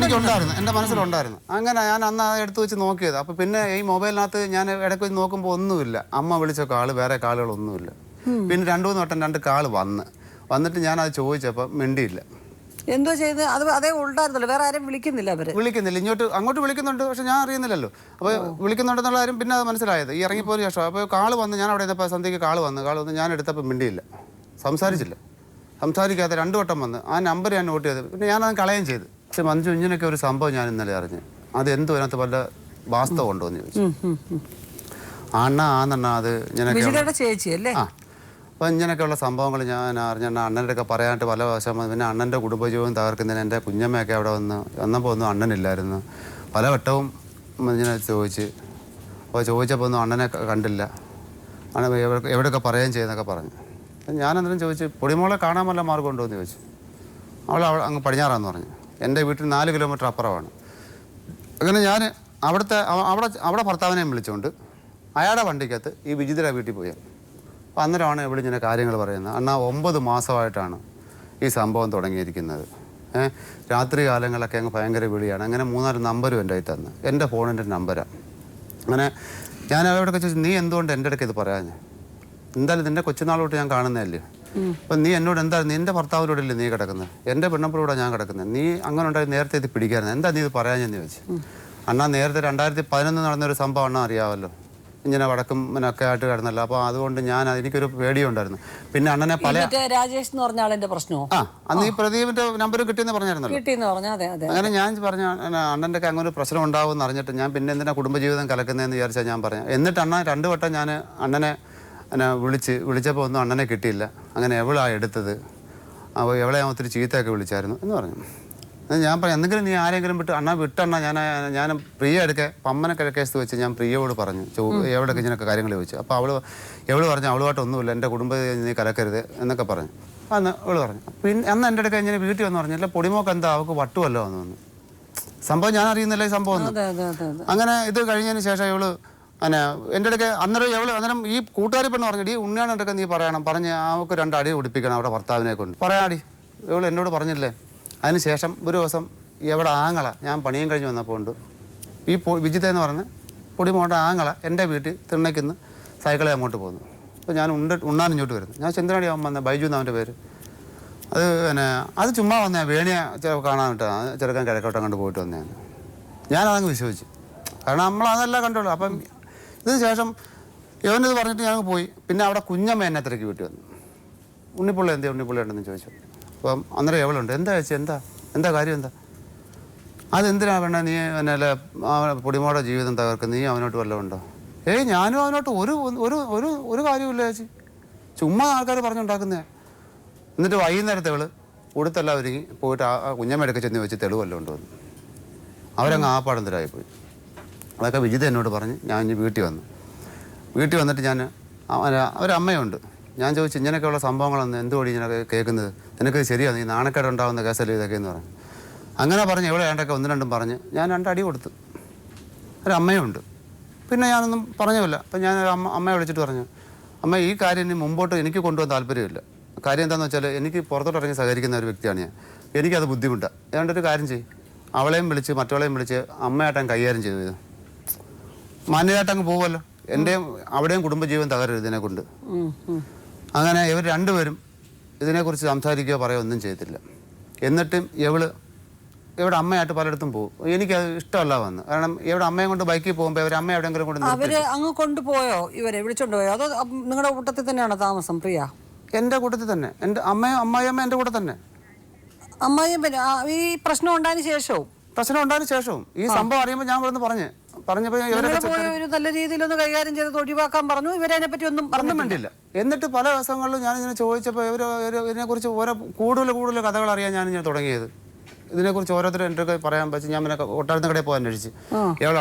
എനിക്കുണ്ടായിരുന്നു, എൻ്റെ മനസ്സിലുണ്ടായിരുന്നു. അങ്ങനെ ഞാൻ അന്ന് അത് എടുത്ത് വെച്ച് നോക്കിയത്. അപ്പോൾ പിന്നെ ഈ മൊബൈലിനകത്ത് ഞാൻ ഇടയ്ക്ക് വെച്ച് നോക്കുമ്പോൾ ഒന്നുമില്ല. അമ്മ വിളിച്ച കാള്, വേറെ കാളുകളൊന്നുമില്ല. പിന്നെ 2-3 വട്ടം 2 കാള് വന്നിട്ട് ഞാനത് ചോദിച്ചപ്പോൾ മിണ്ടിയില്ല. എന്തോ ചെയ്ത് അത് അതേ ഉണ്ടായിരുന്നല്ലോ, വേറെ ആരും വിളിക്കുന്നില്ല. വിളിക്കുന്നില്ല, അങ്ങോട്ട് വിളിക്കുന്നുണ്ട്, പക്ഷെ ഞാൻ അറിയുന്നില്ലല്ലോ. അപ്പോൾ വിളിക്കുന്നുണ്ടെന്നുള്ള കാര്യം പിന്നെ അത് മനസ്സിലായത് ഈ ഇറങ്ങിപ്പോയ ശേഷം. അപ്പോൾ കാള് വന്ന്, ഞാൻ അവിടെ ഇരുന്നപ്പോൾ സന്ധ്യയ്ക്ക് കാള് വന്ന് ഞാൻ എടുത്തപ്പോൾ മിണ്ടിയില്ല, സംസാരിക്കാതെ 2 വട്ടം വന്ന്. ആ നമ്പർ ഞാൻ നോട്ട് ചെയ്ത്, പിന്നെ ഞാനത് കളയുകയും ചെയ്തു. പക്ഷെ മഞ്ജു, ഇങ്ങനെയൊക്കെ ഒരു സംഭവം ഞാൻ ഇന്നലെ അറിഞ്ഞു. അത് എന്തോ അതിനകത്ത് വല്ല വാസ്തവം ഉണ്ടോ എന്ന് ചോദിച്ചു. ആണെണ്ണ അത് ഇങ്ങനെയൊക്കെ ചേച്ചിയല്ലേ. അപ്പം ഇങ്ങനെയൊക്കെയുള്ള സംഭവങ്ങൾ ഞാൻ അറിഞ്ഞ അണ്ണൻ്റെ ഒക്കെ പറയാനായിട്ട് പല വശം. പിന്നെ അണ്ണൻ്റെ കുടുംബജീവൻ തകർക്കുന്നതിന് എൻ്റെ കുഞ്ഞമ്മയൊക്കെ അവിടെ വന്നപ്പോൾ ഒന്നും അണ്ണനില്ലായിരുന്നു. പല വട്ടവും ഇങ്ങനെ ചോദിച്ചപ്പോൾ ഒന്നും അണ്ണനെ കണ്ടില്ല. അണ്ണൻ എവിടെയൊക്കെ പറയുകയും ചെയ്യുന്നൊക്കെ പറഞ്ഞു. ഞാനെന്തെങ്കിലും ചോദിച്ചു, പൊടിമോളെ കാണാൻ വല്ല മാർഗം ഉണ്ടോ എന്ന് ചോദിച്ചു. അവൾ അങ്ങ് പടിഞ്ഞാറാന്ന് പറഞ്ഞു. എൻ്റെ വീട്ടിൽ 4 കിലോമീറ്റർ അപ്പുറമാണ്. അങ്ങനെ ഞാൻ അവിടെ ഭർത്താവിനെയും വിളിച്ചുകൊണ്ട് അയാളുടെ വണ്ടിക്കകത്ത് ഈ വിജിതയുടെ വീട്ടിൽ പോയി. അപ്പോൾ അന്നേരമാണ് ഇവിടെ ഇങ്ങനെ കാര്യങ്ങൾ പറയുന്നത്. അണ്ണാ 9 മാസമായിട്ടാണ് ഈ സംഭവം തുടങ്ങിയിരിക്കുന്നത്. രാത്രി കാലങ്ങളൊക്കെ അങ്ങ് ഭയങ്കര വിളിയാണ്. അങ്ങനെ 3-4 നമ്പരും എൻ്റെ കയ്യിൽ തന്ന്, എൻ്റെ ഫോണിൻ്റെ നമ്പരാണ്. അങ്ങനെ ഞാൻ അവരോടൊക്കെ ചോദിച്ചു, നീ എന്തുകൊണ്ട് എൻ്റെ അടുക്ക് ഇത് പറയാഞ്ഞേ? എന്തായാലും നിൻ്റെ കൊച്ചുനാളോട്ട് ഞാൻ കാണുന്നതല്ലേ. അപ്പം നീ എന്നോട് എന്തായാലും നിൻ്റെ ഭർത്താവിനോടല്ലേ നീ കിടക്കുന്നത്, എൻ്റെ പെണ്ണപ്പൂടെ ഞാൻ കിടക്കുന്നത്, നീ അങ്ങനെ ഉണ്ടായി നേരത്തെ ഇത് പിടിക്കാറുണ്ട്, എന്താ നീ ഇത് പറയാഞ്ഞെന്ന് ചോദിച്ചു. അണ്ണാ നേരത്തെ 2011 നടന്നൊരു സംഭവം അണ്ണാ അറിയാമല്ലോ, ഇങ്ങനെ വടക്കും ഒക്കെ ആയിട്ട് കിടന്നല്ലോ. അപ്പോൾ അതുകൊണ്ട് എനിക്കൊരു പേടിയുണ്ടായിരുന്നു. പിന്നെ അണ്ണനെ രാജേഷ് എന്ന് പറഞ്ഞ ആളിന്റെ പ്രശ്നമോ? അന്ന് ഈ പ്രദീപിന്റെ നമ്പർ കിട്ടിയെന്ന് പറഞ്ഞായിരുന്നല്ലോ. അങ്ങനെ ഞാൻ പറഞ്ഞു, അണ്ണൻ്റെ ഒക്കെ അങ്ങനെ ഒരു പ്രശ്നം ഉണ്ടാവും എന്ന് അറിഞ്ഞിട്ട് ഞാൻ പിന്നെ എന്തിനാ കുടുംബജീവിതം കലക്കുന്നതെന്ന് വിചാരിച്ചാൽ ഞാൻ പറഞ്ഞു. എന്നിട്ട് അണ്ണൻ 2 വട്ടം ഞാൻ അണ്ണനെ വിളിച്ചപ്പോൾ ഒന്നും അണ്ണനെ കിട്ടിയില്ല. അങ്ങനെ എവളാ എടുത്തത്, അപ്പോൾ എവളെ ഞാൻ ഒത്തിരി ചീത്തയൊക്കെ വിളിച്ചായിരുന്നു എന്ന് പറഞ്ഞു. ഞാൻ പറഞ്ഞു, എന്തെങ്കിലും നീ ആരെങ്കിലും വിട്ടണ്ണ ഞാൻ പ്രിയ എടുക്കെ പമ്മനൊക്കെ കേസ് വെച്ച് ഞാൻ പ്രിയയോട് പറഞ്ഞു, എവിടെയൊക്കെ ഇങ്ങനെയൊക്കെ കാര്യങ്ങൾ ചോദിച്ചു. അപ്പോൾ എവള് പറഞ്ഞു, അവളുമായിട്ടൊന്നുമില്ല, എൻ്റെ കുടുംബത്തെ നീ കലക്കരുത് എന്നൊക്കെ പറഞ്ഞു. അന്ന് അവള് പറഞ്ഞു. പിന്നെ അന്ന് എൻ്റെ അടുക്ക ഇങ്ങനെ വീട്ടിൽ വന്ന് പറഞ്ഞില്ല, പൊടിമോക്ക് എന്താ അവൾക്ക് വട്ടുമല്ലോ എന്ന് തോന്നുന്നു. സംഭവം ഞാൻ അറിയുന്നില്ല ഈ സംഭവം. അങ്ങനെ ഇത് കഴിഞ്ഞതിന് ശേഷം ഇവള് എൻ്റെ അടുക്ക അന്നേരം ഈ കൂട്ടുകാരി പെണ്ണ് പറഞ്ഞു, ഈ ഉണ്ണിയാണ് അടുക്ക നീ പറയണം, പറഞ്ഞ് അവൾക്ക് 2 അടി ഉടിപ്പിക്കണം അവിടെ ഭർത്താവിനെ കൊണ്ട് പറയാടി. ഇവള് എന്നോട് പറഞ്ഞില്ലേ. അതിനുശേഷം ഒരു ദിവസം എവിടെ ആങ്ങള, ഞാൻ പണിയും കഴിഞ്ഞ് വന്നപ്പോൾ ഉണ്ട് ഈ വിജിത എന്ന് പറഞ്ഞ് പൊടിമോട്ട ആങ്ങള എൻ്റെ വീട്ടിൽ തിണ്ണയ്ക്കുന്ന് സൈക്കിളിൽ അങ്ങോട്ട് പോകുന്നു. അപ്പോൾ ഞാൻ ഉണ്ണാൻ ഇങ്ങോട്ട് വരുന്നു. ഞാൻ ചെന്തനാടി ആവാൻ വന്ന ബൈജു എന്നവൻ്റെ പേര്. അത് ചുമ്മാ വന്നേ വേണിയ കാണാൻ വിട്ടാണ് ചെറുക്കൻ കിഴക്കോട്ടം കണ്ട് പോയിട്ട് വന്നതാണ്. ഞാനതങ്ങ് വിശ്വസിച്ചു, കാരണം നമ്മളതല്ല കണ്ടുള്ളൂ. അപ്പം ഇതിന് ശേഷം ഇവനിത് പറഞ്ഞിട്ട് ഞാൻ പോയി. പിന്നെ അവിടെ കുഞ്ഞമ്മ എന്നെ തിരക്കി വീട്ടിൽ വന്നു. ഉണ്ണിപ്പുള്ള ഉണ്ണിപ്പുള്ള ഉണ്ടെന്ന് ചോദിച്ചു. അപ്പം അന്നേരം എവളുണ്ട്, എന്താ ചേച്ചി, എന്താ കാര്യം, എന്താ അതെന്തിനാ വേണ്ട നീ എന്നല്ല പൊടിമോടെ ജീവിതം തകർക്കുന്നത്, നീ അവനോട്ട് വല്ലതും ഉണ്ടോ? ഞാനും അവനോട്ട് ഒരു കാര്യമില്ല ചേച്ചി, ചുമ്മാ ആൾക്കാർ പറഞ്ഞുണ്ടാക്കുന്നേ. എന്നിട്ട് വൈകുന്നേരത്തെ ഉടുത്തെല്ലാം ഒരുങ്ങി പോയിട്ട് ആ കുഞ്ഞമ്മയുടെ ചെന്ന് വെച്ച് തെളിവല്ലോ കൊണ്ടുവന്നു. അവരങ്ങ് ആപ്പാടന്തരായിപ്പോയി. അതൊക്കെ വിജിത എന്നോട് പറഞ്ഞ് ഞാൻ ഇനി വീട്ടിൽ വന്നിട്ട് ഞാൻ ഒരമ്മയുണ്ട്. ഞാൻ ചോദിച്ചു, ഇങ്ങനെയൊക്കെയുള്ള സംഭവങ്ങളൊന്നും എന്തുകൊടി ഇങ്ങനെ കേൾക്കുന്നത്, നിനക്ക് ശരിയാണ്, നീ നാണക്കേടുണ്ടാവുന്ന കേസല്ലേ ഇതൊക്കെ എന്ന് പറഞ്ഞു. അങ്ങനെ പറഞ്ഞ് എവിടെ വേണ്ടൊക്കെ 1-2 പറഞ്ഞ് ഞാൻ 2 അടി കൊടുത്തു. ഒരമ്മയുണ്ട്. പിന്നെ ഞാനൊന്നും പറഞ്ഞില്ല. അപ്പം ഞാൻ അമ്മയെ വിളിച്ചിട്ട് പറഞ്ഞു, അമ്മ ഈ കാര്യം ഇനി മുമ്പോട്ട് എനിക്ക് കൊണ്ടുപോകാൻ താല്പര്യമില്ല. കാര്യം എന്താണെന്ന് വെച്ചാൽ എനിക്ക് പുറത്തോട്ട് ഇറങ്ങി സഹകരിക്കുന്ന ഒരു വ്യക്തിയാണ് ഞാൻ, എനിക്കത് ബുദ്ധിമുട്ടാണ്. അതുകൊണ്ടൊരു കാര്യം ചെയ്യും, അവളെയും വിളിച്ച് മറ്റവളെയും വിളിച്ച് അമ്മയായിട്ടങ്ങ് കൈകാര്യം ചെയ്തു. ഇത് മാന്യമായിട്ടങ്ങ് പോകുമല്ലോ, എൻ്റെയും അവിടെയും കുടുംബജീവൻ തകരരുത് ഇതിനെ കൊണ്ട്. അങ്ങനെ ഇവർ 2 പേരും ഇതിനെക്കുറിച്ച് സംസാരിക്കുകയോ പറയുകയോ ഒന്നും ചെയ്തില്ല. എന്നിട്ടും ഇവിടെ അമ്മയായിട്ട് പലയിടത്തും പോകും. എനിക്കത് ഇഷ്ടമല്ല വന്ന്, കാരണം ഇവിടെ അമ്മയെ കൊണ്ട് ബൈക്കിൽ പോകുമ്പോൾ ഇവർ അമ്മ എവിടെയെങ്കിലും കൊണ്ട് അങ്ങ് കൊണ്ടുപോയോ, ഇവരെ വിളിച്ചോണ്ട് പോയോ, അതോ നിങ്ങളുടെ കൂട്ടത്തിൽ തന്നെയാണോ താമസം? പ്രിയ എൻ്റെ കൂട്ടത്തിൽ തന്നെ, എൻ്റെ അമ്മായിയമ്മ എൻ്റെ കൂടെ തന്നെ. അമ്മായിയമ്മ ഈ പ്രശ്നം ഉണ്ടായതിനു ശേഷവും ഈ സംഭവം അറിയുമ്പോൾ ഞാൻ ഇവിടെ പറഞ്ഞപ്പോൾ നല്ല രീതിയിലൊന്ന് കൈകാര്യം ചെയ്ത് ഒഴിവാക്കാൻ പറഞ്ഞു. ഇവരതിനെ പറ്റി ഒന്നും വേണ്ടിയില്ല. എന്നിട്ട് പല ദിവസങ്ങളിലും ഞാനിങ്ങനെ ചോദിച്ചപ്പോൾ ഇതിനെക്കുറിച്ച് കൂടുതൽ കഥകൾ അറിയാൻ ഞാനിങ്ങനെ തുടങ്ങിയത്. ഇതിനെക്കുറിച്ച് ഓരോരുത്തരും എൻ്റെ ഒക്കെ പറയാൻ പറ്റി. ഞാൻ പിന്നെ ഒട്ടാരത്തിന് കടയിൽ പോകാൻ അന്വേഷിച്ച്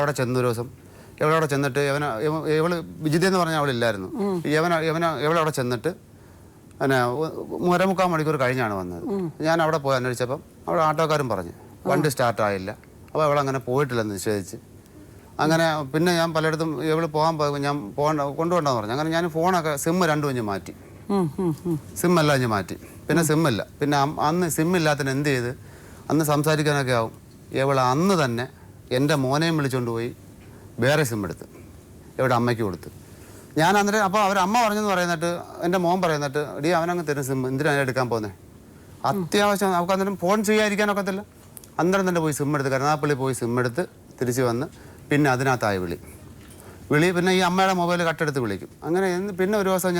അവിടെ ചെന്നു. ഒരു ദിവസം അവിടെ ചെന്നിട്ട് വിജിത എന്ന് പറഞ്ഞാൽ അവളില്ലായിരുന്നു. അവിടെ ചെന്നിട്ട് 3.25 മണിക്കൂർ കഴിഞ്ഞാണ് വന്നത്. ഞാൻ അവിടെ പോയി അന്വേഷിച്ചപ്പം അവിടെ ആട്ടോക്കാരും പറഞ്ഞു വണ്ടി സ്റ്റാർട്ടായില്ല. അപ്പോൾ അവളങ്ങനെ പോയിട്ടില്ലെന്ന് നിശ്ചയിച്ച്. അങ്ങനെ പിന്നെ ഞാൻ പലയിടത്തും പോകാൻ ഞാൻ കൊണ്ടുപോകണ്ടെന്ന് പറഞ്ഞു. അങ്ങനെ ഞാൻ ഫോണൊക്കെ സിം 2 ഇഞ്ച് മാറ്റി, സിമ്മെല്ലാം ഇഞ്ച് മാറ്റി. പിന്നെ സിമ്മില്ല. പിന്നെ അന്ന് സിമ്മില്ലാത്തതിന് എന്ത് ചെയ്ത്, അന്ന് സംസാരിക്കാനൊക്കെ ആവും, ഇവൾ അന്ന് തന്നെ എൻ്റെ മോനെയും വിളിച്ചുകൊണ്ട് പോയി വേറെ സിം എടുത്ത് ഇവിടെ അമ്മയ്ക്ക് കൊടുത്ത്. ഞാൻ അന്നേരം അപ്പോൾ അവരമ്മ പറഞ്ഞെന്ന് പറയുന്നിട്ട് എൻ്റെ മോൻ പറയുന്നിട്ട് ഡി അവനങ്ങ് തരും സിം, എന്തിനാണ് എടുക്കാൻ പോകുന്നത്, അത്യാവശ്യം നമുക്ക് അന്നേരം ഫോൺ ചെയ്യാതിരിക്കാനൊക്കത്തില്ല. അന്നേരം തന്നെ പോയി സിം എടുത്ത് കരുനാഗപ്പള്ളി പോയി സിം എടുത്ത് തിരിച്ച് വന്ന് പിന്നെ അതിനകത്തായി വിളി. പിന്നെ ഈ അമ്മയുടെ മൊബൈൽ കട്ടെടുത്ത് വിളിക്കും. അങ്ങനെ പിന്നെ ഒരു ദിവസം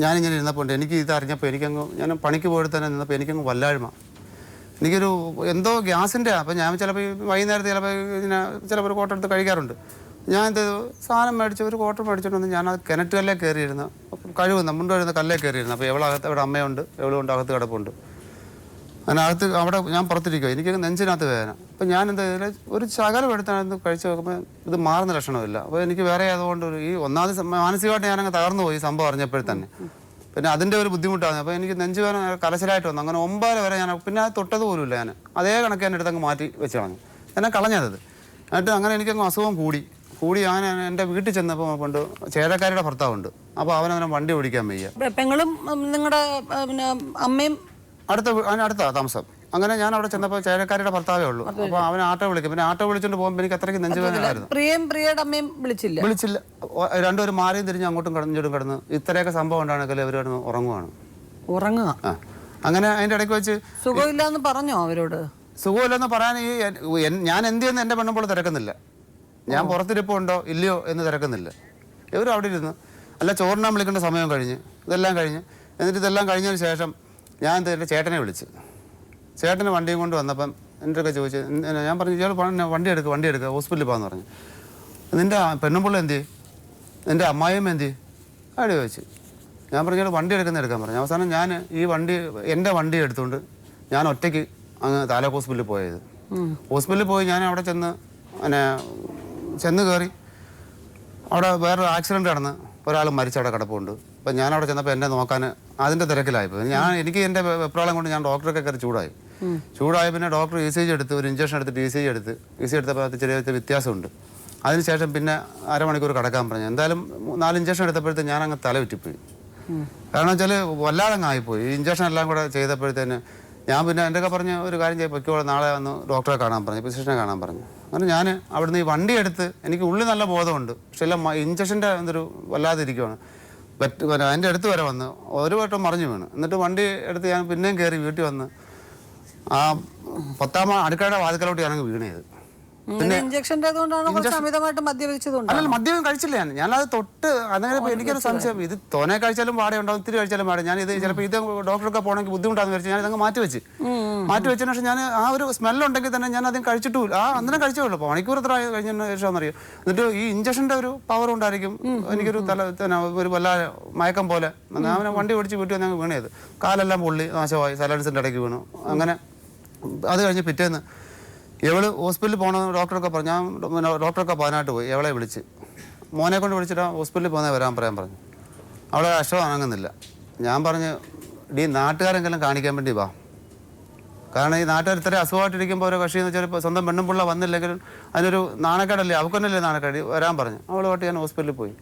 ഞാനിങ്ങനെ ഇരുന്നപ്പോൾ എനിക്ക് ഇത് അറിഞ്ഞപ്പോൾ ഞാൻ പണിക്ക് പോയിട്ട് തന്നെ നിന്നപ്പോൾ എനിക്കങ്ങ് വല്ലായ്മ. എനിക്കൊരു എന്തോ ഗ്യാസിൻ്റെ. അപ്പം ഞാൻ ചിലപ്പോൾ വൈകുന്നേരത്ത് ചിലപ്പോൾ ഒരു കോട്ടെടുത്ത് കഴിക്കാറുണ്ട്. ഞാൻ എന്ത് സാധനം ഒരു കോട്ടർ മേടിച്ചിട്ട് വന്ന് ഞാൻ കിണറ്റ് കല്ലേ കയറിയിരുന്നു, കഴിവുന്ന മുണ്ട് വരുന്ന കല്ലേ കയറിയിരുന്നു. അപ്പോൾ എവളകത്ത് അവിടെ അമ്മയുണ്ട്, എവളുകൊണ്ട് അകത്ത് കിടപ്പുണ്ട്. അതിനകത്ത് അവിടെ ഞാൻ പുറത്തിരിക്കുക, എനിക്ക് നെഞ്ചിനകത്ത് വേദന. അപ്പം ഞാൻ ഒരു ശകലം എടുത്താണെന്ന് കഴിച്ച് നോക്കുമ്പോൾ ഇത് മാറുന്ന ലക്ഷണമില്ല. അപ്പോൾ എനിക്ക് വേറെ അതുകൊണ്ട് ഈ ഒന്നാമത് മാനസികമായിട്ട് ഞാനങ്ങ് തകർന്നു പോയി സംഭവം അറിഞ്ഞപ്പോഴത്തന്നെ. പിന്നെ അതിൻ്റെ ഒരു ബുദ്ധിമുട്ടാണ്. അപ്പോൾ എനിക്ക് നെഞ്ച് വേദന കലശലായിട്ട് വന്നു. അങ്ങനെ 9 വരെ ഞാൻ പിന്നെ അത് തൊട്ടത് പോലുമില്ല. ഞാൻ അതേ കണക്ക് എൻ്റെ അടുത്തങ്ങ് മാറ്റി വെച്ച് കളഞ്ഞു, എന്നെ കളഞ്ഞത്. എന്നിട്ട് അങ്ങനെ എനിക്കങ്ങ് അസുഖം കൂടി ഞാൻ എൻ്റെ വീട്ടിൽ ചെന്നപ്പോൾ കൊണ്ട് ചേരക്കാരുടെ ഭർത്താവുണ്ട്. അപ്പോൾ അവനങ്ങനെ വണ്ടി ഓടിക്കാൻ വയ്യ. പെങ്ങളും നിങ്ങളുടെ അമ്മയും അടുത്താ താമസം. അങ്ങനെ ഞാൻ അവിടെ ചെന്നപ്പോൾ ചേരക്കാരുടെ ഭർത്താവേ ഉള്ളൂ. അപ്പോൾ അവൻ ആട്ടോ വിളിക്കും. പിന്നെ ആട്ടോ വിളിച്ചുകൊണ്ട് പോകുമ്പോൾ എനിക്ക് അത്രയ്ക്ക് നെഞ്ചുവേദനയായിരുന്നു. പ്രിയയുടെ അമ്മയും വിളിച്ചില്ല. രണ്ടുപേരും മാറിയും തിരിഞ്ഞ് അങ്ങോട്ടും കിടന്ന് ഇത്രയൊക്കെ സംഭവം ഉണ്ടാണെങ്കിൽ അവർ കിടന്ന് ഉറങ്ങുക. അങ്ങനെ അതിൻ്റെ ഇടയ്ക്ക് വെച്ച് സുഖമില്ലാന്ന് പറഞ്ഞോ അവരോട്? സുഖമില്ലെന്ന് പറയാൻ ഞാൻ എന്ത് ചെയ്യുന്നു എൻ്റെ പെണ്ണുമ്പോൾ തിരക്കുന്നില്ല. ഞാൻ പുറത്തിരിപ്പുണ്ടോ ഇല്ലയോ എന്ന് തിരക്കുന്നില്ല. ഇവർ അവിടെ ഇരുന്ന് അല്ല ചോറിനാൻ വിളിക്കേണ്ട സമയം കഴിഞ്ഞ് ഇതെല്ലാം കഴിഞ്ഞ് എന്നിട്ട് ഇതെല്ലാം കഴിഞ്ഞതിന് ശേഷം ഞാൻ എൻ്റെ ചേട്ടനെ വിളിച്ച്. ചേട്ടന് വണ്ടിയും കൊണ്ട് വന്നപ്പം എൻ്റെ ഒക്കെ ചോദിച്ചു. ഞാൻ പറഞ്ഞു ഇയാൾ വണ്ടി എടുക്കുക ഹോസ്പിറ്റലിൽ പോകാമെന്ന് പറഞ്ഞു. നിൻ്റെ പെണ്ണുമ്പിള്ള എന്ത് ചെയ്യും, നിൻ്റെ അമ്മായിയമ്മ എന്ത് ചെയ്യും അവിടെ ചോദിച്ചു. ഞാൻ പറഞ്ഞു ഇയാൾ വണ്ടി എടുക്കാൻ പറഞ്ഞു. അവസാനം ഞാൻ എൻ്റെ വണ്ടി എടുത്തുകൊണ്ട് ഞാൻ ഒറ്റയ്ക്ക് അങ്ങ് താലൂക്ക് ഹോസ്പിറ്റലിൽ പോയത്. ഹോസ്പിറ്റലിൽ പോയി ഞാൻ അവിടെ ചെന്ന് കയറി. അവിടെ വേറൊരു ആക്സിഡൻറ്റ് നടന്ന് ഒരാൾ മരിച്ചവിടെ കിടപ്പുണ്ട്. അപ്പം ഞാൻ അവിടെ ചെന്നപ്പോൾ എന്നെ നോക്കാൻ അതിൻ്റെ തിരക്കിലായിപ്പോൾ എനിക്ക് എൻ്റെ വെപ്രാളം കൊണ്ട് ഞാൻ ഡോക്ടറൊക്കെ കയറി ചൂടായി. പിന്നെ ഡോക്ടർ ECG എടുത്ത് ഒരു ഇഞ്ചക്ഷൻ എടുത്തിട്ട് ECG എടുത്തപ്പോൾ അത് ചെറിയ വ്യത്യാസമുണ്ട്. അതിനുശേഷം പിന്നെ അരമണിക്കൂർ കിടക്കാൻ പറഞ്ഞു. എന്തായാലും 4 ഇഞ്ചക്ഷൻ എടുത്തപ്പോഴത്തേക്ക് ഞാൻ അങ്ങ് തല വിറ്റിപ്പോയി. കാരണം വെച്ചാൽ വല്ലാതെ അങ്ങ് ആയിപ്പോയി. ഈ ഇഞ്ചക്ഷൻ എല്ലാം കൂടെ ചെയ്തപ്പോഴത്തേന് ഞാൻ പിന്നെ എൻ്റെ പറഞ്ഞ് ഒരു കാര്യം ചെയ്യും, പൊയ്ക്കോളെ നാളെ വന്ന് ഡോക്ടറെ കാണാൻ പറഞ്ഞു, ഫിസിഷ്യനെ കാണാൻ പറഞ്ഞു. അങ്ങനെ ഞാൻ അവിടുന്ന് ഈ വണ്ടി എടുത്ത് എനിക്ക് ഉള്ളിൽ നല്ല ബോധമുണ്ട്, പക്ഷെ എല്ലാം ഇഞ്ചക്ഷൻ്റെ എന്തൊരു വല്ലാതെ ഇരിക്കുവാണ്. അതിൻ്റെ അടുത്ത് വരെ വന്ന് ഒരു വട്ടം മറിഞ്ഞു വീണ്. എന്നിട്ട് വണ്ടി എടുത്ത് ഞാൻ പിന്നെയും കയറി വീട്ടിൽ വന്ന് ആ 10ാം അടുക്കളയുടെ വാതിക്കലോട്ട് ഞാനങ്ങ് വീണത്. പിന്നെ അല്ലല്ല മദ്യം കഴിച്ചില്ല ഞാനത് തൊട്ട്. അങ്ങനെ എനിക്കൊരു സംശയം, ഇത് തോനെ കഴിച്ചാലും പാടെ ഉണ്ടാവും, ഇത്തിരി കഴിച്ചാലും പാടെ. ഞാൻ ഇത് ചിലപ്പോൾ ഇത് ഡോക്ടറൊക്കെ പോകണമെങ്കിൽ ബുദ്ധിമുട്ടാന്ന് വിചാരിച്ചു ഞാൻ ഇതങ്ങ് മാറ്റി വെച്ചതിന് ശേഷം ഞാൻ ആ ഒരു സ്മെല്ലുണ്ടെങ്കിൽ തന്നെ ഞാൻ അതിന് കഴിച്ചിട്ടുമില്ല. അന്നേരം കഴിച്ചോളൂ. മണിക്കൂർ എത്ര കഴിഞ്ഞതിന് ശേഷം അറിയാം. എന്നിട്ട് ഈ ഇഞ്ചക്ഷൻ്റെ ഒരു പവർ ഉണ്ടായിരിക്കും. എനിക്കൊരു ഒരു വല്ലാതെ മയക്കം പോലെ ഞാൻ വണ്ടി ഓടിച്ച് വീട്ടിൽ വന്ന് വീണത്. കാലെല്ലാം പൊള്ളി നാശമായി, സലൻസിൻ്റെ ഇടയ്ക്ക് വീണു. അങ്ങനെ അത് കഴിഞ്ഞ് പിറ്റേന്ന് ഇവള് ഹോസ്പിറ്റലിൽ പോകണമെന്ന് ഡോക്ടറൊക്കെ പറഞ്ഞു. ഞാൻ ഡോക്ടറൊക്കെ പോകാനായിട്ട് പോയി. ഇവളെ വിളിച്ച് മോനെ കൊണ്ട് വിളിച്ചിട്ട് ഹോസ്പിറ്റലിൽ പോകുന്നത് വരാൻ പറഞ്ഞു. അവളെ അശ്വം അനങ്ങുന്നില്ല. ഞാൻ പറഞ്ഞു നാട്ടുകാരെങ്കിലും കാണിക്കാൻ വേണ്ടി വാ. കാരണം ഈ നാട്ടുകാർ ഇത്ര അസുഖമായിട്ടിരിക്കുമ്പോൾ ഓരോ കക്ഷി എന്ന് വെച്ചാൽ സ്വന്തം പെണ്ണും പിള്ള വന്നില്ലെങ്കിലും അതിനൊരു നാണക്കേടല്ലേ, അവക്കൊന്നല്ലേ നാണക്കേട്, വരാൻ പറഞ്ഞു. അവളുമായിട്ട് ഞാൻ ഹോസ്പിറ്റലിൽ പോയി.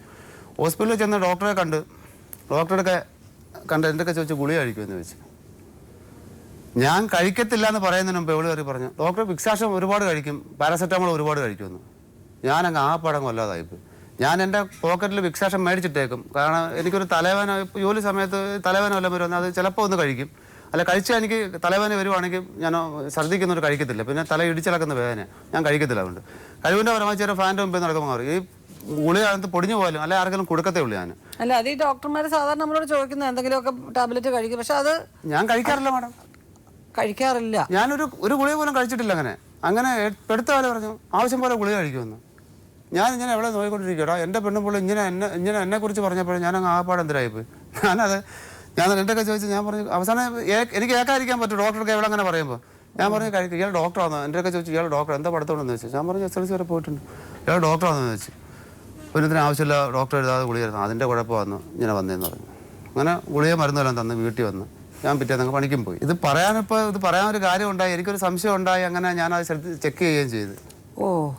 ഹോസ്പിറ്റലിൽ ചെന്ന് ഡോക്ടറെ ഡോക്ടറൊക്കെ കണ്ട് എന്തൊക്കെ ചോദിച്ചു ഗുളിക കഴിക്കുമെന്ന് ചോദിച്ചു. ഞാൻ കഴിക്കത്തില്ല എന്ന് പറയുന്നതിന് മുമ്പ് എവിടെ കയറി പറഞ്ഞു ഡോക്ടർ വിക്സാഷം ഒരുപാട് കഴിക്കും, പാരസെറ്റമോൾ ഒരുപാട് കഴിക്കുമെന്ന്. ഞാനങ്ങ് ആ പടം കൊല്ലാതായിപ്പോയി. ഞാൻ എൻ്റെ പോക്കറ്റിൽ വിക്സാഷം മേടിച്ചിട്ടേക്കും. കാരണം എനിക്കൊരു തലവേദന ജോലി സമയത്ത് തലവേദന വല്ലതും വരുമെന്ന് അത് ചിലപ്പോൾ ഒന്ന് കഴിക്കും. അല്ല കഴിച്ചാൽ എനിക്ക് തലവേദന വരുവാണെങ്കിൽ ഞാൻ ഛർദ്ദിക്കുന്നൊരു കഴിക്കത്തില്ല. പിന്നെ തല ഇടിച്ചിളക്കുന്ന വേദന ഞാൻ കഴിക്കത്തില്ല. അതുകൊണ്ട് കഴിവിൻ്റെ പരമായി ചെറിയ ഫാൻ്റെ മുമ്പേ നടക്കുമ്പോൾ മാറും. ഈ ഗുളികത്ത് പൊടിഞ്ഞു പോലും അല്ലെ ആർക്കെങ്കിലും കൊടുക്കത്തേ ഉള്ളൂ ഞാൻ. അല്ല അത് ഈ ഡോക്ടർമാർ സാധാരണ നമ്മളോട് ചോദിക്കുന്നത് എന്തെങ്കിലുമൊക്കെ ടാബ്ലറ്റ് കഴിക്കും, പക്ഷെ അത് ഞാൻ കഴിക്കാറില്ല മാഡം, കഴിക്കാറില്ല. ഞാനൊരു ഗുളിക പോലും കഴിച്ചിട്ടില്ല. അങ്ങനെ എടുത്ത പോലെ പറഞ്ഞു ആവശ്യം പോലെ ഗുളിക കഴിക്കുമെന്ന്. ഞാനിങ്ങനെ എവിടെ നോക്കിക്കൊണ്ടിരിക്കട്ടോ. എൻ്റെ പെണ്ണുമ്പോൾ ഇങ്ങനെ എന്നെക്കുറിച്ച് പറഞ്ഞപ്പോൾ ഞാനങ്ങ് ആപ്പാട് എന്തിനായിപ്പോയി. ഞാൻ എന്തൊക്കെ ചോദിച്ചു. ഞാൻ പറഞ്ഞു അവസാനം എനിക്ക് കേൾക്കാതിരിക്കാൻ പറ്റും. ഡോക്ടർക്ക് എവിടെ അങ്ങനെ പറയുമ്പോൾ ഞാൻ പറഞ്ഞു കഴിക്കും. ഇയാൾ ഡോക്ടറാണോ എന്തൊക്കെ ചോദിച്ചു. ഇയാൾ ഡോക്ടർ എന്താ പഠിത്തമുണ്ടെന്ന് ചോദിച്ചു. ഞാൻ പറഞ്ഞു SLC വരെ പോയിട്ടുണ്ട്. ഇയാൾ ഡോക്ടറാണെന്ന് ചോദിച്ചു. പിന്നെ ഇതിന് ആവശ്യമില്ല ഡോക്ടർ എഴുതാതെ ഗുളിക തന്നു, അതിൻ്റെ കുഴപ്പം വന്നു ഇങ്ങനെ വന്നതെന്ന് പറഞ്ഞു. അങ്ങനെ ഗുളിക മരുന്നെല്ലാം തന്ന് വീട്ടിൽ വന്ന് ഞാൻ പിറ്റേന്ന് പണിക്കും പോയി. ഇത് പറയാനൊരു കാര്യം ഉണ്ടായി, എനിക്കൊരു സംശയം ഉണ്ടായി. അങ്ങനെ ഞാനത് ചെക്ക് ചെയ്യുകയും ചെയ്തു.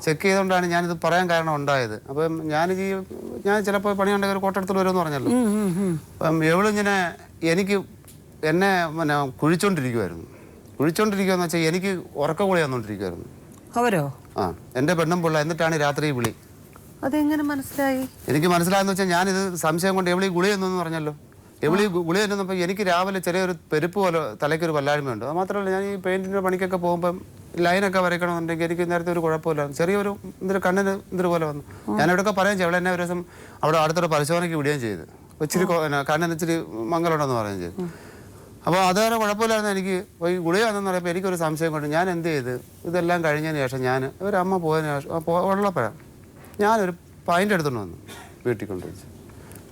ചെക്ക് ചെയ്തുകൊണ്ടാണ് ഞാനിത് പറയാൻ കാരണം ഉണ്ടായത്. അപ്പം ഞാൻ ചിലപ്പോൾ പണിയുണ്ടെങ്കിൽ ഒരു കോട്ടടുത്ത് വരുമെന്ന് പറഞ്ഞല്ലോ. അപ്പം എവളിങ്ങനെ എന്നെ കുഴിച്ചോണ്ടിരിക്കുമായിരുന്നു. വിളിച്ചോണ്ടിരിക്കുകയെന്ന് വെച്ചാൽ എനിക്ക് ഉറക്കഗുളി വന്നുകൊണ്ടിരിക്കുവായിരുന്നു. അവരോ? ആ, എൻ്റെ പെണ്ണും പിള്ള. എന്നിട്ടാണ് രാത്രി വിളി. അതെങ്ങനെ മനസ്സിലായി? എനിക്ക് മനസ്സിലായെന്ന് വെച്ചാൽ ഞാനിത് സംശയം കൊണ്ട് എവിളി ഗുളി എന്നൊന്ന് പറഞ്ഞല്ലോ. എവിളി ഗുളി എന്നപ്പോൾ എനിക്ക് രാവിലെ ചെറിയൊരു പെരുപ്പ് പോലെ തലയ്ക്കൊരു വല്ലായ്മയുണ്ട്. അത് മാത്രമല്ല, ഞാൻ ഈ പെയിൻറ്റിൻ്റെ പണിക്കൊക്കെ പോകുമ്പം ലൈനൊക്കെ വരയ്ക്കണമെന്നുണ്ടെങ്കിൽ എനിക്ക് നേരത്തെ ഒരു കുഴപ്പമില്ല. ചെറിയൊരു എന്തൊരു കണ്ണിന് എന്തൊരു പോലെ വന്നു. ഞാനിവിടെയൊക്കെ പറയുകയും ചെയ്യും. അവളെ എന്നെ ഒരു ദിവസം അവിടെ അടുത്തൊരു പരിശോധനയ്ക്ക് വിടുകയും ചെയ്ത്. ഇച്ചിരി കണ്ണിന് ഇച്ചിരി മംഗലുണ്ടെന്ന് പറയുകയും ചെയ്തു. അപ്പോൾ അതുവരെ കുഴപ്പമില്ലായിരുന്നു. എനിക്ക് ഈ ഗുളികയാണെന്ന് പറയുമ്പോൾ എനിക്കൊരു സംശയം കൊണ്ട് ഞാൻ എന്ത് ചെയ്ത്, ഇതെല്ലാം കഴിഞ്ഞതിന് ശേഷം ഞാൻ ഒരമ്മ പോയതിന് ശേഷം ഉള്ളപ്പോഴാണ് ഞാനൊരു പൈൻ്റ് എടുത്തുകൊണ്ട് വന്നു.